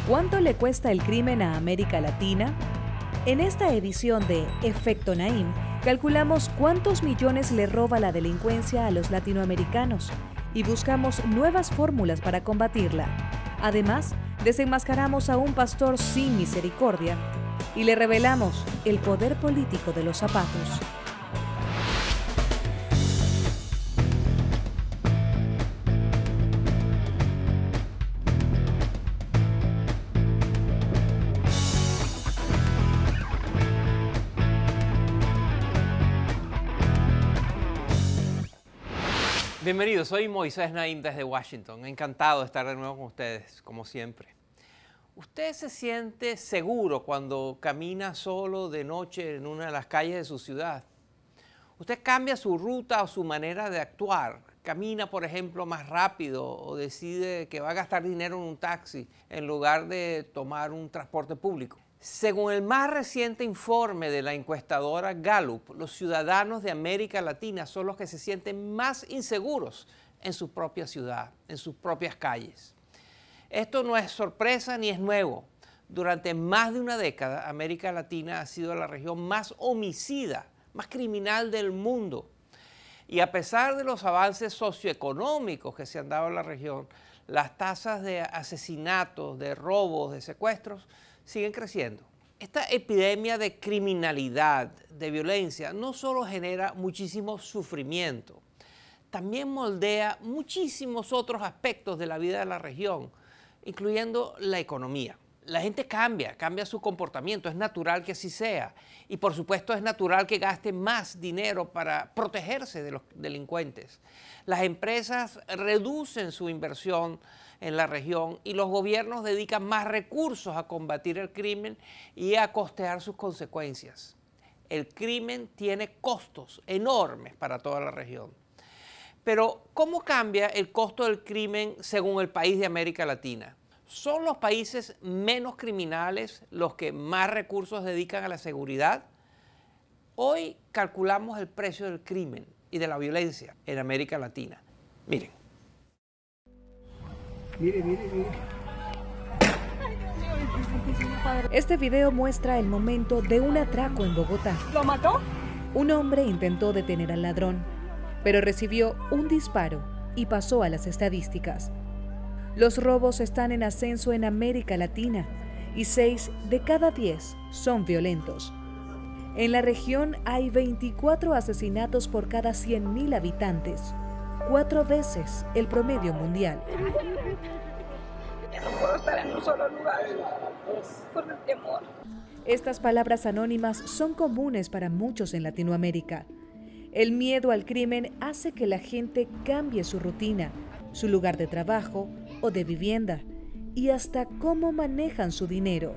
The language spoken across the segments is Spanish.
¿Cuánto le cuesta el crimen a América Latina? En esta edición de Efecto Naim, calculamos cuántos millones le roba la delincuencia a los latinoamericanos y buscamos nuevas fórmulas para combatirla. Además, desenmascaramos a un pastor sin misericordia y le revelamos el poder político de los zapatos. Bienvenidos, soy Moisés Naim desde Washington. Encantado de estar de nuevo con ustedes, como siempre. ¿Usted se siente seguro cuando camina solo de noche en una de las calles de su ciudad? ¿Usted cambia su ruta o su manera de actuar? ¿Camina, por ejemplo, más rápido o decide que va a gastar dinero en un taxi en lugar de tomar un transporte público? Según el más reciente informe de la encuestadora Gallup, los ciudadanos de América Latina son los que se sienten más inseguros en su propia ciudad, en sus propias calles. Esto no es sorpresa ni es nuevo. Durante más de una década, América Latina ha sido la región más homicida, más criminal del mundo. Y a pesar de los avances socioeconómicos que se han dado en la región, las tasas de asesinatos, de robos, de secuestros, siguen creciendo. Esta epidemia de criminalidad, de violencia, no solo genera muchísimo sufrimiento, también moldea muchísimos otros aspectos de la vida de la región, incluyendo la economía. La gente cambia su comportamiento, es natural que así sea. Y por supuesto es natural que gaste más dinero para protegerse de los delincuentes. Las empresas reducen su inversión en la región y los gobiernos dedican más recursos a combatir el crimen y a costear sus consecuencias. El crimen tiene costos enormes para toda la región. Pero, ¿cómo cambia el costo del crimen según el país de América Latina? ¿Son los países menos criminales los que más recursos dedican a la seguridad? Hoy calculamos el precio del crimen y de la violencia en América Latina. Miren. Mire. Este video muestra el momento de un atraco en Bogotá. ¿Lo mató? Un hombre intentó detener al ladrón, pero recibió un disparo y pasó a las estadísticas. Los robos están en ascenso en América Latina y 6 de cada 10 son violentos. En la región hay 24 asesinatos por cada 100.000 habitantes, 4 veces el promedio mundial. Ya no puedo estar en un solo lugar por el temor. Estas palabras anónimas son comunes para muchos en Latinoamérica. El miedo al crimen hace que la gente cambie su rutina, su lugar de trabajo o de vivienda y hasta cómo manejan su dinero.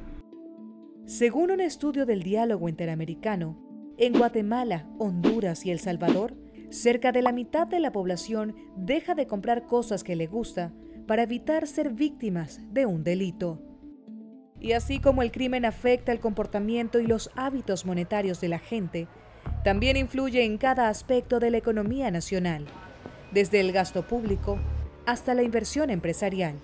Según un estudio del Diálogo Interamericano, en Guatemala, Honduras y El Salvador, cerca de la mitad de la población deja de comprar cosas que le gusta para evitar ser víctimas de un delito. Y así como el crimen afecta el comportamiento y los hábitos monetarios de la gente, también influye en cada aspecto de la economía nacional, desde el gasto público hasta la inversión empresarial.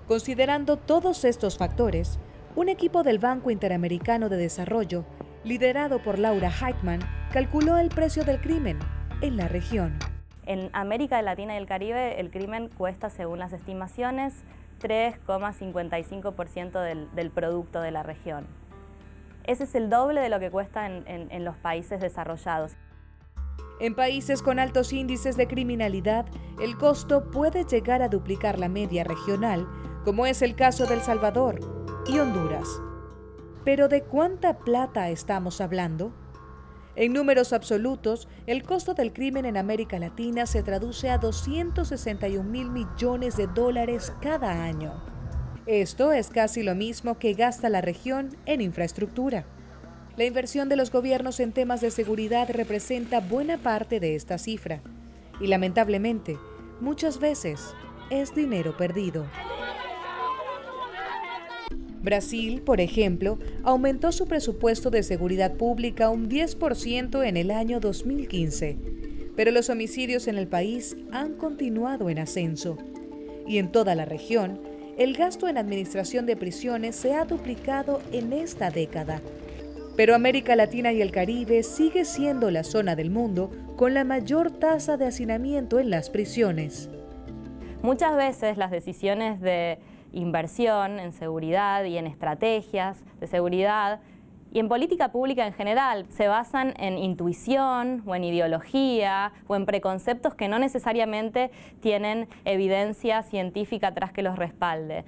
Considerando todos estos factores, un equipo del Banco Interamericano de Desarrollo, liderado por Laura Heitman, calculó el precio del crimen en la región. En América Latina y el Caribe, el crimen cuesta, según las estimaciones, 3,55% del producto de la región. Ese es el doble de lo que cuesta en los países desarrollados. En países con altos índices de criminalidad, el costo puede llegar a duplicar la media regional, como es el caso de El Salvador y Honduras. ¿Pero de cuánta plata estamos hablando? En números absolutos, el costo del crimen en América Latina se traduce a 261.000 millones de dólares cada año. Esto es casi lo mismo que gasta la región en infraestructura. La inversión de los gobiernos en temas de seguridad representa buena parte de esta cifra y lamentablemente, muchas veces es dinero perdido. Brasil, por ejemplo, aumentó su presupuesto de seguridad pública un 10% en el año 2015, pero los homicidios en el país han continuado en ascenso. Y en toda la región, el gasto en administración de prisiones se ha duplicado en esta década. Pero América Latina y el Caribe sigue siendo la zona del mundo con la mayor tasa de hacinamiento en las prisiones. Muchas veces las decisiones de inversión en seguridad y en estrategias de seguridad y en política pública en general se basan en intuición o en ideología o en preconceptos que no necesariamente tienen evidencia científica atrás que los respalde.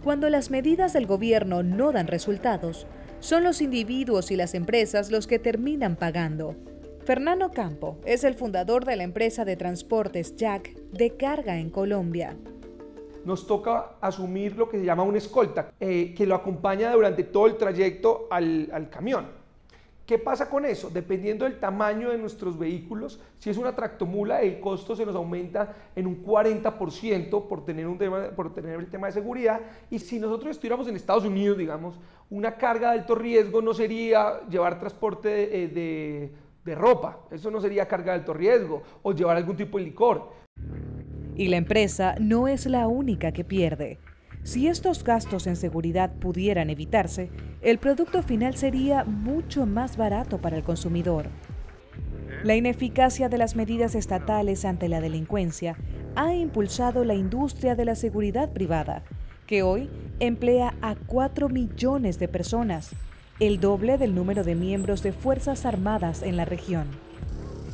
Cuando las medidas del gobierno no dan resultados, son los individuos y las empresas los que terminan pagando. Fernando Campo es el fundador de la empresa de transportes Jack de carga en Colombia. Nos toca asumir lo que se llama una escolta, que lo acompaña durante todo el trayecto al camión. ¿Qué pasa con eso? Dependiendo del tamaño de nuestros vehículos, si es una tractomula, el costo se nos aumenta en un 40% por tener el tema de seguridad. Y si nosotros estuviéramos en Estados Unidos, digamos, una carga de alto riesgo no sería llevar transporte de ropa, eso no sería carga de alto riesgo, o llevar algún tipo de licor. Y la empresa no es la única que pierde. Si estos gastos en seguridad pudieran evitarse, el producto final sería mucho más barato para el consumidor. La ineficacia de las medidas estatales ante la delincuencia ha impulsado la industria de la seguridad privada, que hoy emplea a 4 millones de personas, el doble del número de miembros de Fuerzas Armadas en la región.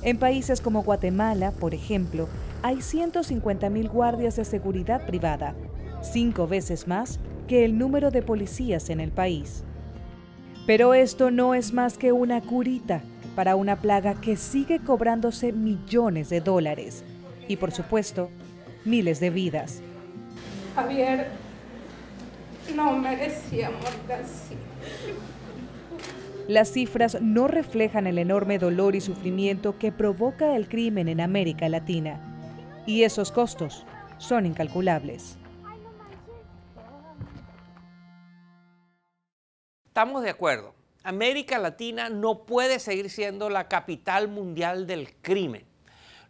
En países como Guatemala, por ejemplo, hay 150.000 guardias de seguridad privada, 5 veces más que el número de policías en el país. Pero esto no es más que una curita para una plaga que sigue cobrándose millones de dólares y, por supuesto, miles de vidas. Javier no merecía morir así. Las cifras no reflejan el enorme dolor y sufrimiento que provoca el crimen en América Latina, y esos costos son incalculables. Estamos de acuerdo. América Latina no puede seguir siendo la capital mundial del crimen.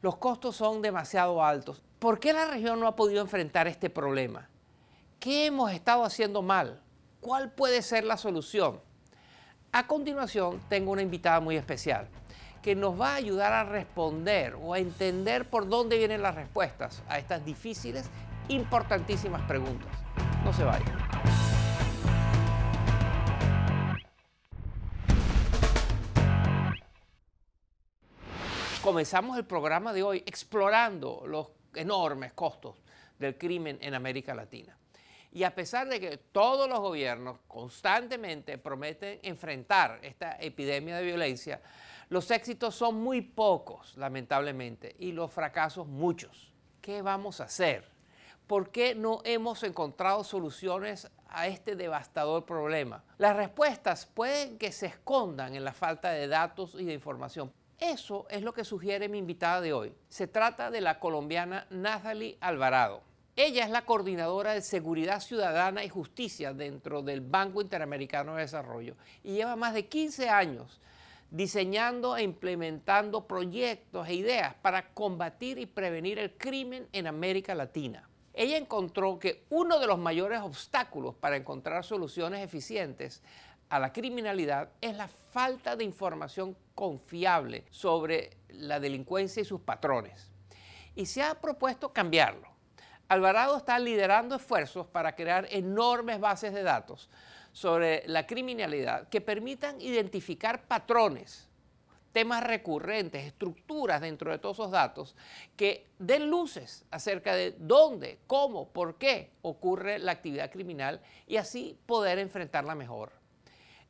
Los costos son demasiado altos. ¿Por qué la región no ha podido enfrentar este problema? ¿Qué hemos estado haciendo mal? ¿Cuál puede ser la solución? A continuación, tengo una invitada muy especial que nos va a ayudar a responder o a entender por dónde vienen las respuestas a estas difíciles, importantísimas preguntas. No se vayan. Comenzamos el programa de hoy explorando los enormes costos del crimen en América Latina. Y a pesar de que todos los gobiernos constantemente prometen enfrentar esta epidemia de violencia, los éxitos son muy pocos, lamentablemente, y los fracasos muchos. ¿Qué vamos a hacer? ¿Por qué no hemos encontrado soluciones a este devastador problema? Las respuestas pueden que se escondan en la falta de datos y de información. Eso es lo que sugiere mi invitada de hoy. Se trata de la colombiana Nathalie Alvarado. Ella es la coordinadora de Seguridad Ciudadana y Justicia dentro del Banco Interamericano de Desarrollo y lleva más de 15 años diseñando e implementando proyectos e ideas para combatir y prevenir el crimen en América Latina. Ella encontró que uno de los mayores obstáculos para encontrar soluciones eficientes a la criminalidad es la falta de información confiable sobre la delincuencia y sus patrones. Y se ha propuesto cambiarlo. Alvarado está liderando esfuerzos para crear enormes bases de datos sobre la criminalidad que permitan identificar patrones, temas recurrentes, estructuras dentro de todos esos datos que den luces acerca de dónde, cómo, por qué ocurre la actividad criminal y así poder enfrentarla mejor.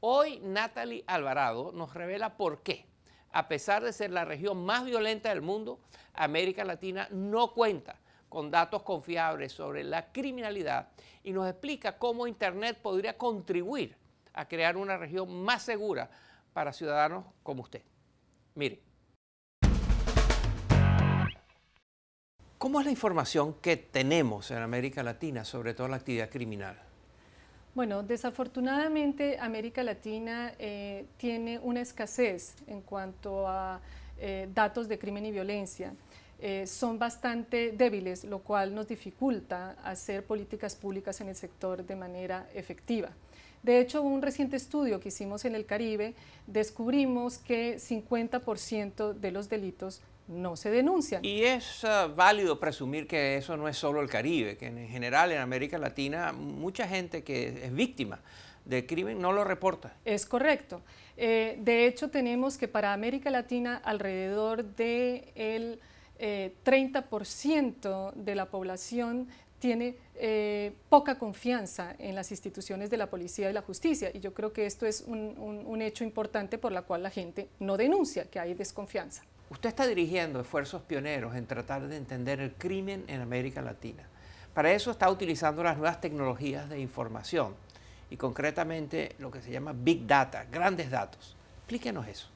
Hoy Nathalie Alvarado nos revela por qué, a pesar de ser la región más violenta del mundo, América Latina no cuenta con datos confiables sobre la criminalidad y nos explica cómo Internet podría contribuir a crear una región más segura para ciudadanos como usted. Mire, ¿cómo es la información que tenemos en América Latina sobre toda la actividad criminal? Bueno, desafortunadamente América Latina tiene una escasez en cuanto a datos de crimen y violencia. son bastante débiles, lo cual nos dificulta hacer políticas públicas en el sector de manera efectiva. De hecho, un reciente estudio que hicimos en el Caribe, descubrimos que 50% de los delitos no se denuncian. Y es válido presumir que eso no es solo el Caribe, que en general en América Latina mucha gente que es víctima del crimen no lo reporta. Es correcto. De hecho, tenemos que para América Latina alrededor del 30% de la población tiene poca confianza en las instituciones de la policía y la justicia, y yo creo que esto es un hecho importante por la cual la gente no denuncia, que hay desconfianza. Usted está dirigiendo esfuerzos pioneros en tratar de entender el crimen en América Latina. Para eso está utilizando las nuevas tecnologías de información y concretamente lo que se llama Big Data, grandes datos. Explíquenos eso.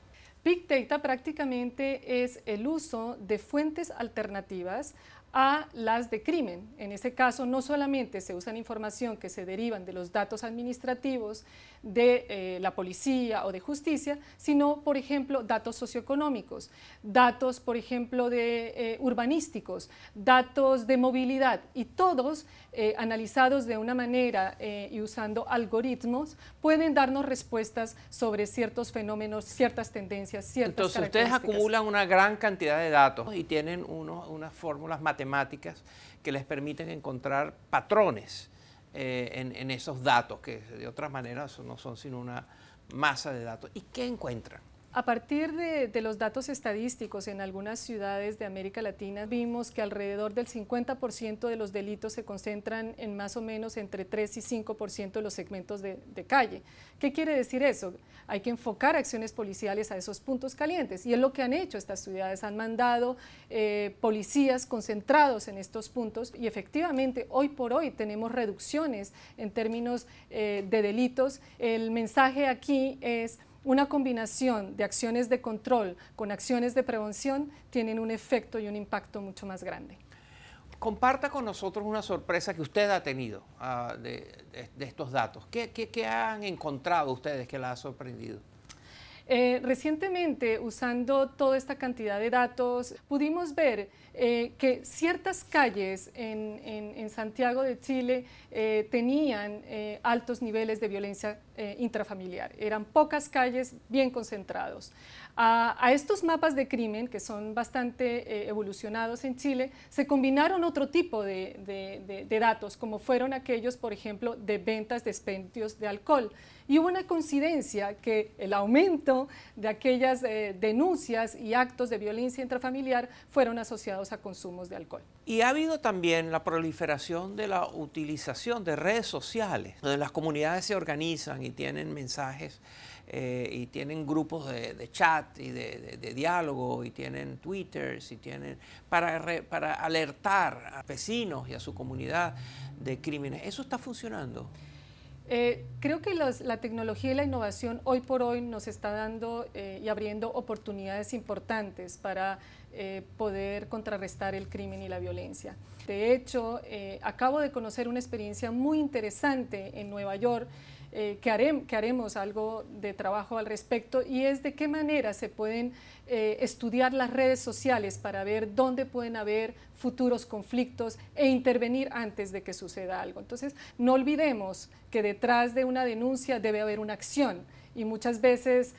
Big Data prácticamente es el uso de fuentes alternativas a las de crimen. En ese caso, no solamente se usan información que se derivan de los datos administrativos de la policía o de justicia, sino, por ejemplo, datos socioeconómicos, datos, por ejemplo, de urbanísticos, datos de movilidad, y todos analizados de una manera y usando algoritmos, pueden darnos respuestas sobre ciertos fenómenos, ciertas tendencias, ciertas características. Entonces ustedes acumulan una gran cantidad de datos y tienen unas fórmulas matemáticas que les permiten encontrar patrones en esos datos, que de otra manera no son sino una masa de datos. ¿Y qué encuentran? A partir de los datos estadísticos en algunas ciudades de América Latina, vimos que alrededor del 50% de los delitos se concentran en más o menos entre 3 y 5% de los segmentos de calle. ¿Qué quiere decir eso? Hay que enfocar acciones policiales a esos puntos calientes, y es lo que han hecho estas ciudades. Han mandado policías concentrados en estos puntos, y efectivamente hoy por hoy tenemos reducciones en términos de delitos. El mensaje aquí es: una combinación de acciones de control con acciones de prevención tienen un efecto y un impacto mucho más grande. Comparta con nosotros una sorpresa que usted ha tenido de estos datos. ¿Qué han encontrado ustedes que la ha sorprendido? Recientemente, usando toda esta cantidad de datos, pudimos ver que ciertas calles en Santiago de Chile tenían altos niveles de violencia intrafamiliar. Eran pocas calles bien concentrados. A estos mapas de crimen, que son bastante evolucionados en Chile, se combinaron otro tipo de datos, como fueron aquellos, por ejemplo, de ventas de expendios de alcohol. Y hubo una coincidencia que el aumento de aquellas denuncias y actos de violencia intrafamiliar fueron asociados a consumos de alcohol. Y ha habido también la proliferación de la utilización de redes sociales, donde las comunidades se organizan y tienen mensajes y tienen grupos de chat y de diálogo, y tienen twitters y tienen para alertar a vecinos y a su comunidad de crímenes. ¿Eso está funcionando? Creo que la tecnología y la innovación hoy por hoy nos está dando y abriendo oportunidades importantes para poder contrarrestar el crimen y la violencia. De hecho, acabo de conocer una experiencia muy interesante en Nueva York, que haremos algo de trabajo al respecto, y es de qué manera se pueden estudiar las redes sociales para ver dónde pueden haber futuros conflictos e intervenir antes de que suceda algo. Entonces, no olvidemos que detrás de una denuncia debe haber una acción, y muchas veces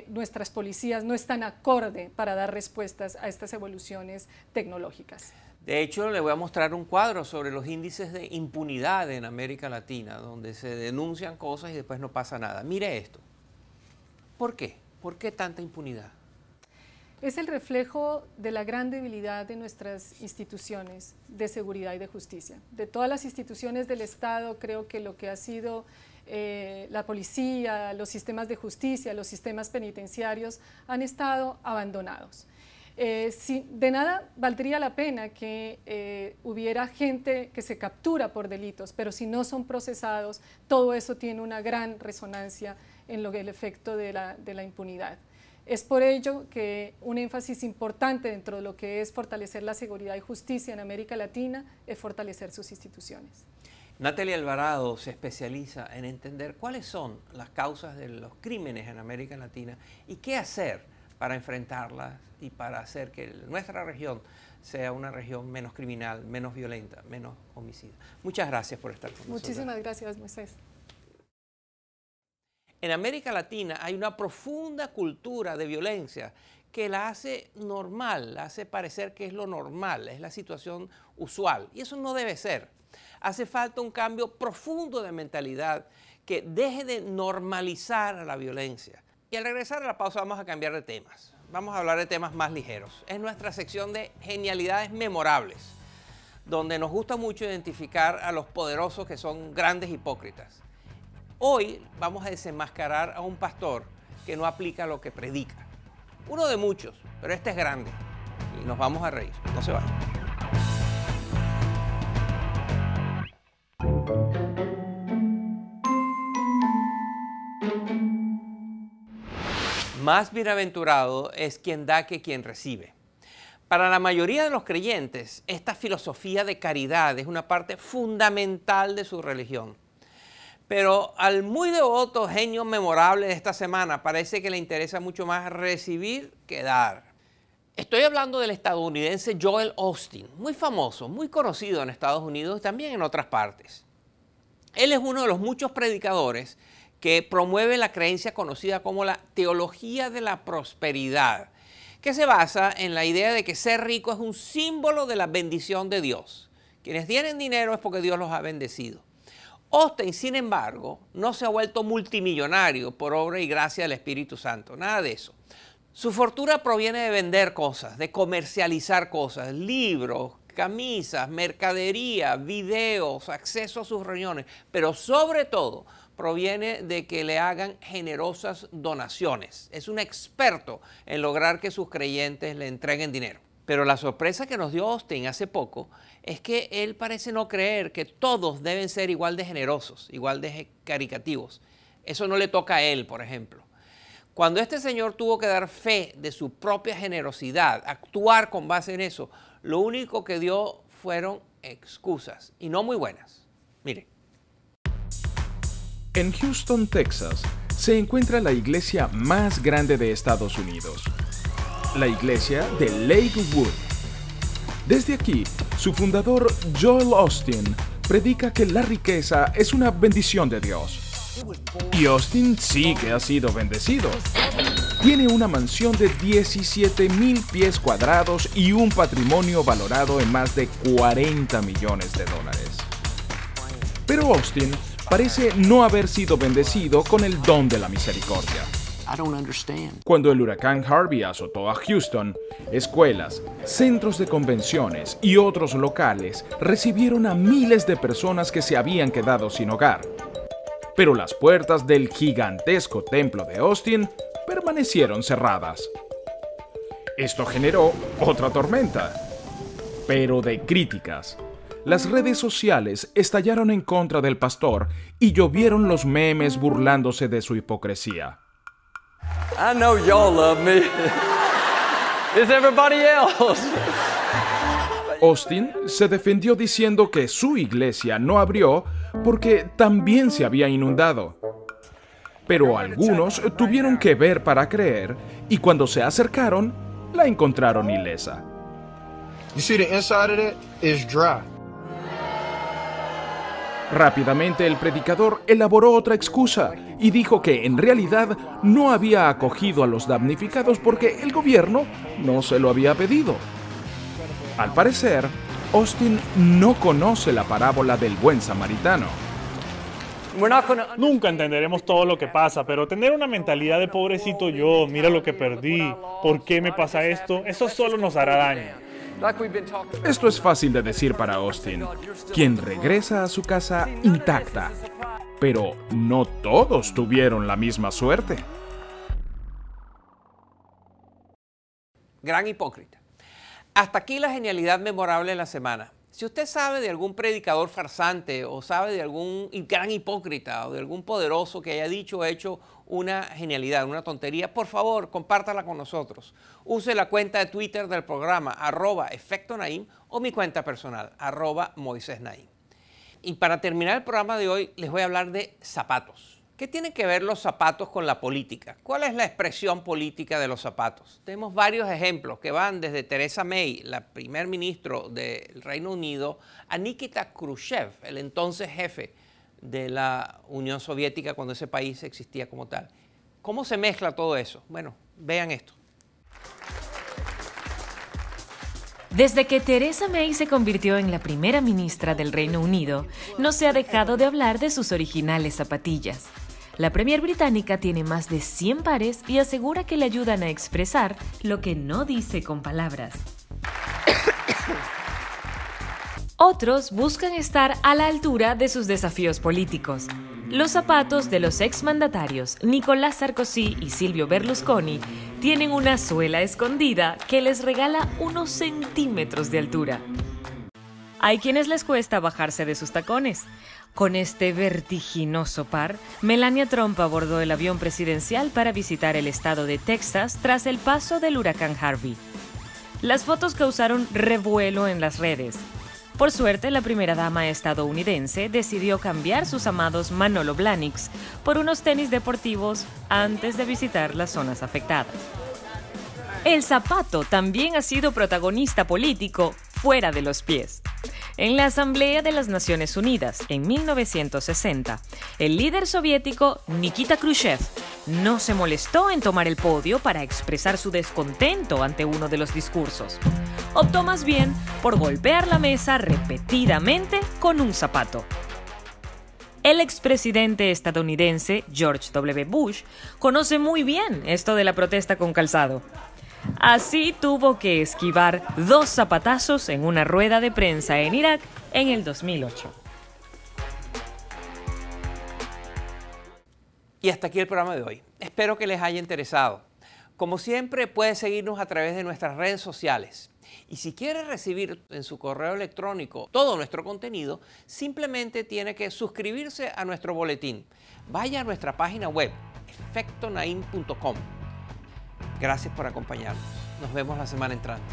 nuestras policías no están acorde para dar respuestas a estas evoluciones tecnológicas. De hecho, le voy a mostrar un cuadro sobre los índices de impunidad en América Latina, donde se denuncian cosas y después no pasa nada. Mire esto. ¿Por qué? ¿Por qué tanta impunidad? Es el reflejo de la gran debilidad de nuestras instituciones de seguridad y de justicia. De todas las instituciones del Estado, creo que lo que ha sido la policía, los sistemas de justicia, los sistemas penitenciarios han estado abandonados. De nada valdría la pena que hubiera gente que se captura por delitos, pero si no son procesados, todo eso tiene una gran resonancia en el efecto de la impunidad. Es por ello que un énfasis importante dentro de lo que es fortalecer la seguridad y justicia en América Latina es fortalecer sus instituciones. Natalia Alvarado se especializa en entender cuáles son las causas de los crímenes en América Latina y qué hacer para enfrentarlas y para hacer que nuestra región sea una región menos criminal, menos violenta, menos homicida. Muchas gracias por estar con nosotros. Muchísimas gracias, Moisés. En América Latina hay una profunda cultura de violencia que la hace normal, la hace parecer que es lo normal, es la situación usual. Y eso no debe ser. Hace falta un cambio profundo de mentalidad que deje de normalizar la violencia. Y al regresar a la pausa vamos a cambiar de temas. Vamos a hablar de temas más ligeros. Es nuestra sección de genialidades memorables, donde nos gusta mucho identificar a los poderosos que son grandes hipócritas. Hoy vamos a desenmascarar a un pastor que no aplica lo que predica. Uno de muchos, pero este es grande. Y nos vamos a reír. No se vayan. Más bienaventurado es quien da que quien recibe. Para la mayoría de los creyentes, esta filosofía de caridad es una parte fundamental de su religión. Pero al muy devoto genio memorable de esta semana parece que le interesa mucho más recibir que dar. Estoy hablando del estadounidense Joel Osteen, muy famoso, muy conocido en Estados Unidos y también en otras partes. Él es uno de los muchos predicadores que promueve la creencia conocida como la teología de la prosperidad, que se basa en la idea de que ser rico es un símbolo de la bendición de Dios. Quienes tienen dinero es porque Dios los ha bendecido. Osteen, sin embargo, no se ha vuelto multimillonario por obra y gracia del Espíritu Santo, nada de eso. Su fortuna proviene de vender cosas, de comercializar cosas, libros, camisas, mercadería, videos, acceso a sus reuniones, pero sobre todo proviene de que le hagan generosas donaciones. Es un experto en lograr que sus creyentes le entreguen dinero. Pero la sorpresa que nos dio Osteen hace poco es que él parece no creer que todos deben ser igual de generosos, igual de caricativos. Eso no le toca a él, por ejemplo. Cuando este señor tuvo que dar fe de su propia generosidad, actuar con base en eso, lo único que dio fueron excusas, y no muy buenas. Mire. En Houston, Texas, se encuentra la iglesia más grande de Estados Unidos, la iglesia de Lakewood. Desde aquí, su fundador Joel Osteen predica que la riqueza es una bendición de Dios. Y Osteen sí que ha sido bendecido. Tiene una mansión de 17,000 pies cuadrados y un patrimonio valorado en más de 40 millones de dólares. Pero Osteen parece no haber sido bendecido con el don de la misericordia. Cuando el huracán Harvey azotó a Houston, escuelas, centros de convenciones y otros locales recibieron a miles de personas que se habían quedado sin hogar. Pero las puertas del gigantesco templo de Osteen permanecieron cerradas. Esto generó otra tormenta, pero de críticas. Las redes sociales estallaron en contra del pastor y llovieron los memes burlándose de su hipocresía. I know y'all love me. It's everybody else. Osteen se defendió diciendo que su iglesia no abrió porque también se había inundado. Pero algunos tuvieron que ver para creer y cuando se acercaron, la encontraron ilesa. You see the inside of that is dry. Rápidamente el predicador elaboró otra excusa y dijo que en realidad no había acogido a los damnificados porque el gobierno no se lo había pedido. Al parecer, Osteen no conoce la parábola del buen samaritano. Nunca entenderemos todo lo que pasa, pero tener una mentalidad de pobrecito yo, mira lo que perdí, ¿por qué me pasa esto? Eso solo nos hará daño. Esto es fácil de decir para Osteen, quien regresa a su casa intacta. Pero no todos tuvieron la misma suerte. Gran hipócrita. Hasta aquí la genialidad memorable de la semana. Si usted sabe de algún predicador farsante o sabe de algún gran hipócrita o de algún poderoso que haya dicho o hecho una genialidad, una tontería, por favor, compártala con nosotros. Use la cuenta de Twitter del programa, @EfectoNaim, o mi cuenta personal, @MoisésNaim. Y para terminar el programa de hoy, les voy a hablar de zapatos. ¿Qué tienen que ver los zapatos con la política? ¿Cuál es la expresión política de los zapatos? Tenemos varios ejemplos que van desde Theresa May, la primer ministro del Reino Unido, a Nikita Khrushchev, el entonces jefe de la Unión Soviética cuando ese país existía como tal. ¿Cómo se mezcla todo eso? Bueno, vean esto. Desde que Theresa May se convirtió en la primera ministra del Reino Unido, no se ha dejado de hablar de sus originales zapatillas. La premier británica tiene más de 100 pares y asegura que le ayudan a expresar lo que no dice con palabras. Otros buscan estar a la altura de sus desafíos políticos. Los zapatos de los exmandatarios Nicolás Sarkozy y Silvio Berlusconi tienen una suela escondida que les regala unos centímetros de altura. Hay quienes les cuesta bajarse de sus tacones. Con este vertiginoso par, Melania Trump abordó el avión presidencial para visitar el estado de Texas tras el paso del huracán Harvey. Las fotos causaron revuelo en las redes. Por suerte, la primera dama estadounidense decidió cambiar sus amados Manolo Blahniks por unos tenis deportivos antes de visitar las zonas afectadas. El zapato también ha sido protagonista político fuera de los pies. En la Asamblea de las Naciones Unidas, en 1960, el líder soviético Nikita Khrushchev no se molestó en tomar el podio para expresar su descontento ante uno de los discursos. Optó más bien por golpear la mesa repetidamente con un zapato. El expresidente estadounidense George W. Bush conoce muy bien esto de la protesta con calzado. Así tuvo que esquivar 2 zapatazos en una rueda de prensa en Irak en el 2008. Y hasta aquí el programa de hoy. Espero que les haya interesado. Como siempre, puede seguirnos a través de nuestras redes sociales. Y si quiere recibir en su correo electrónico todo nuestro contenido, simplemente tiene que suscribirse a nuestro boletín. Vaya a nuestra página web, efectonaim.com. Gracias por acompañarnos. Nos vemos la semana entrante.